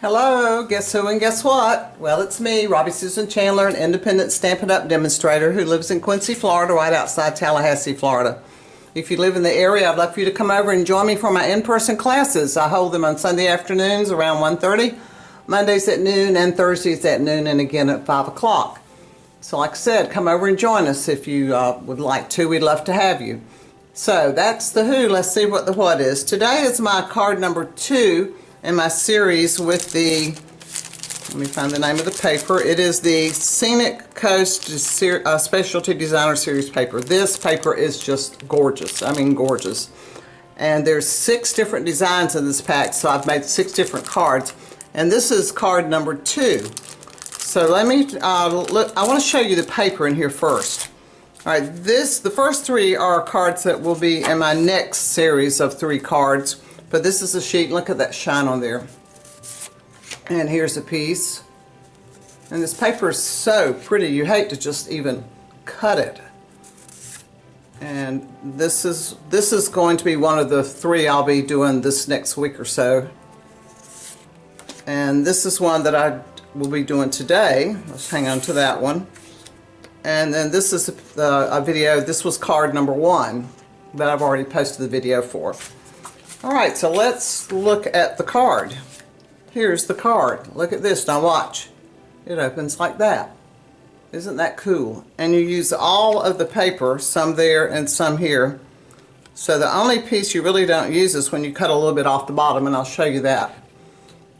Hello, guess who and guess what? Well, it's me, Robbie Susan Chandler, an independent Stampin' Up! Demonstrator who lives in Quincy, Florida, right outside Tallahassee, Florida. If you live in the area, I'd love for you to come over and join me for my in-person classes. I hold them on Sunday afternoons around 1:30, Mondays at noon, and Thursdays at noon, and again at 5 o'clock. So like I said, come over and join us if you would like to. We'd love to have you. So that's the who. Let's see what the what is. Today is my card number 2 in my series with the, let me find the name of the paper. It is the Scenic Coast Specialty Designer Series paper. This paper is just gorgeous. I mean gorgeous. And there's 6 different designs in this pack, so I've made 6 different cards. And this is card number 2. So let me look. I want to show you the paper in here first. All right, the first 3 are cards that will be in my next series of 3 cards. But this is a sheet. Look at that shine on there. And here's a piece. And this paper is so pretty, you hate to just even cut it. And this is going to be one of the 3 I'll be doing this next week or so. And this is one that I will be doing today. Let's hang on to that one. And then this is a video. This was card number 1 that I've already posted the video for. Alright, so let's look at the card. Here's the card. Look at this. Now watch. It opens like that. Isn't that cool? And you use all of the paper, some there and some here. So the only piece you really don't use is when you cut a little bit off the bottom, and I'll show you that.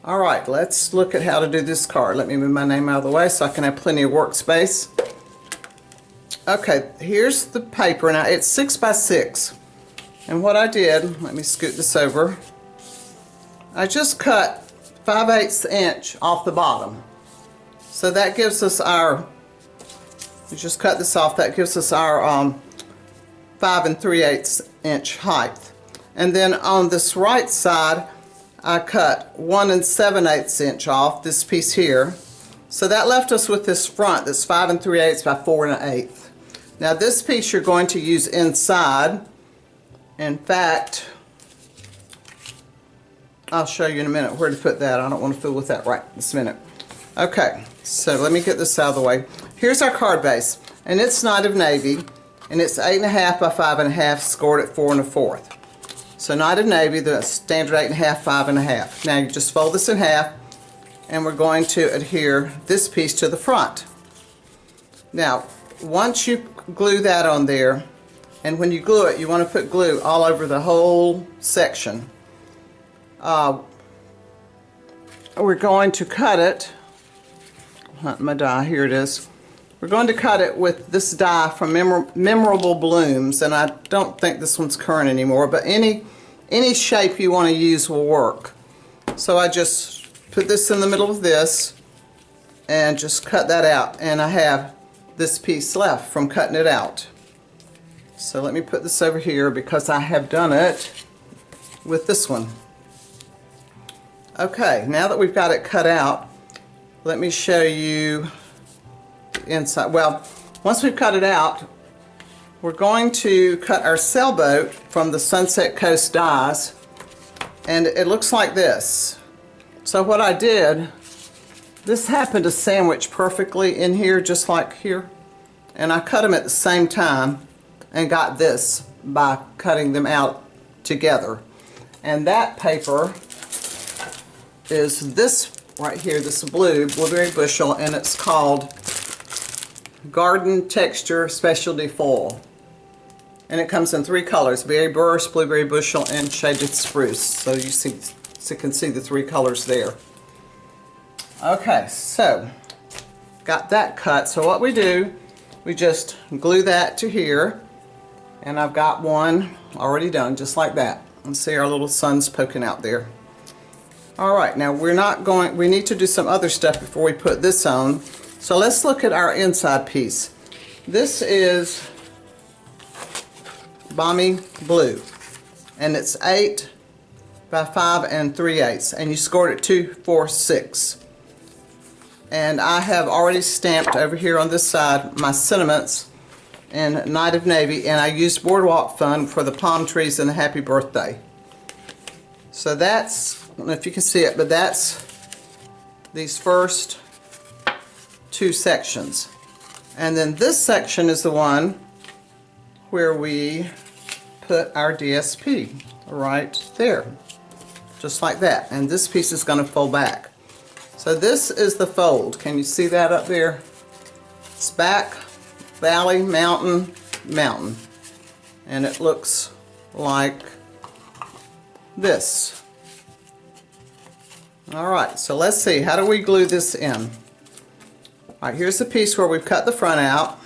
Alright, let's look at how to do this card. Let me move my name out of the way so I can have plenty of workspace. Okay, here's the paper. Now it's 6 by 6. And what I did, let me scoot this over, I just cut 5/8 inch off the bottom. So that gives us our, you just cut this off, that gives us our 5 3/8 inch height. And then on this right side, I cut 1 7/8 inch off, this piece here. So that left us with this front that's 5 3/8 by 4 1/8. Now this piece you're going to use inside. In fact, I'll show you in a minute where to put that. I don't want to fool with that right this minute. Okay, so let me get this out of the way. Here's our card base, and it's Night of Navy, and it's 8.5 by 5.5, scored at 4 1/4. So Night of Navy, the standard 8.5, 5.5. Now you just fold this in half, and we're going to adhere this piece to the front. Now, once you glue that on there, and when you glue it, you want to put glue all over the whole section. We're going to cut it, my die, here it is. We're going to cut it with this die from Memorable Blooms, and I don't think this one's current anymore, but any shape you want to use will work. So I just put this in the middle of this and just cut that out, and I have this piece left from cutting it out. So let me put this over here because I have done it with this one. Okay, now that we've got it cut out, let me show you the inside. Well, once we've cut it out, we're going to cut our Sailboat from the Sunset Coast dies, and it looks like this. So what I did, this happened to sandwich perfectly in here, just like here, and I cut them at the same time and got this by cutting them out together. And that paper is this right here, this blue blueberry bushel, and it's called Garden Texture Specialty Foil. And it comes in 3 colors, berry burst, blueberry bushel, and shaded spruce. So you can see the 3 colors there. Okay, so got that cut. So what we do, we just glue that to here. And I've got one already done, just like that. And see our little sun's poking out there. Alright, now we need to do some other stuff before we put this on. So let's look at our inside piece. This is Balmy Blue. And it's 8 by 5 3/8. And you scored it 2 4 6. And I have already stamped over here on this side my sentiments in Night of Navy, and I used Boardwalk Fun for the palm trees and the happy birthday. So that's, I don't know if you can see it, but that's these first two sections. And then this section is the one where we put our DSP right there, just like that. And this piece is going to fold back. So this is the fold. Can you see that up there? It's back, valley, mountain, mountain. And it looks like this. Alright, so let's see, how do we glue this in? Alright, here's the piece where we've cut the front out.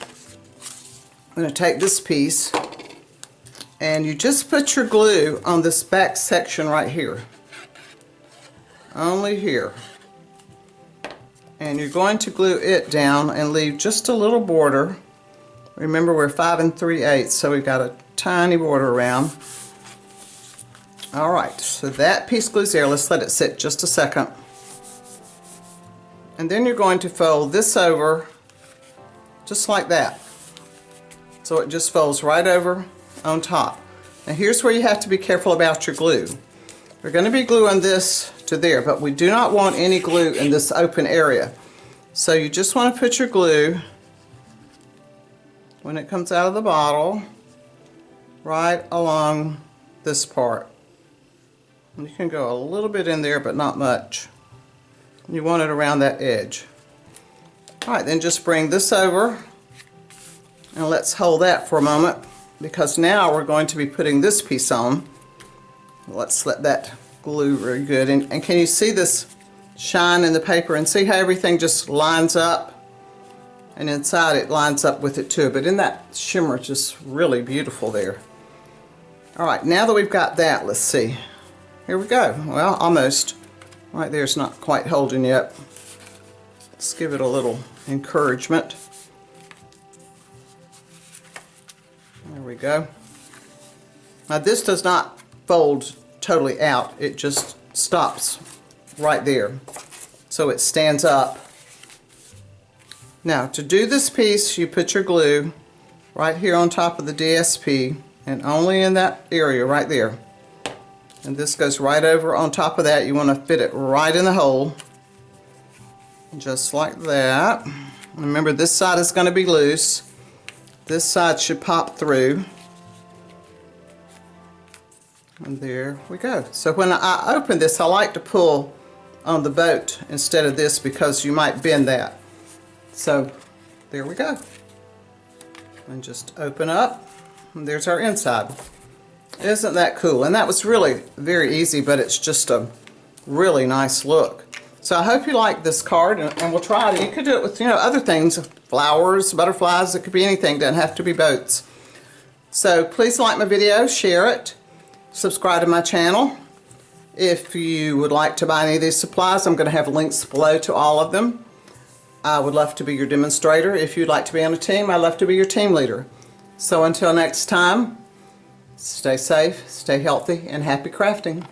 I'm going to take this piece and you just put your glue on this back section right here. Only here. And you're going to glue it down and leave just a little border. Remember, we're 5 3/8, so we've got a tiny border around. Alright, so that piece glues there. Let's let it sit just a second. And then you're going to fold this over just like that. So it just folds right over on top. Now here's where you have to be careful about your glue. We're going to be gluing this to there, but we do not want any glue in this open area. So you just want to put your glue, when it comes out of the bottle, right along this part. And you can go a little bit in there, but not much. You want it around that edge. Alright, then just bring this over and let's hold that for a moment, because now we're going to be putting this piece on. Let's let that glue very good. And can you see this shine in the paper, and see how everything just lines up? And inside it lines up with it too, but in that shimmer, just really beautiful there. Alright, now that we've got that, let's see. Here we go. Well, almost. Right there's not quite holding yet. Let's give it a little encouragement. There we go. Now this does not fold totally out. It just stops right there. So it stands up. Now to do this piece, you put your glue right here on top of the DSP, and only in that area right there. And this goes right over on top of that. You want to fit it right in the hole, just like that. Remember, this side is going to be loose. This side should pop through. And there we go. So when I open this, I like to pull on the boat instead of this, because you might bend that. So there we go. And just open up, and there's our inside. Isn't that cool? And that was really very easy, but it's just a really nice look. So I hope you like this card, and we'll try it. You could do it with, other things, flowers, butterflies. It could be anything. Doesn't have to be boats. So please like my video, share it, subscribe to my channel. If you would like to buy any of these supplies, I'm going to have links below to all of them. I would love to be your demonstrator. If you'd like to be on a team, I'd love to be your team leader. So until next time, stay safe, stay healthy, and happy crafting.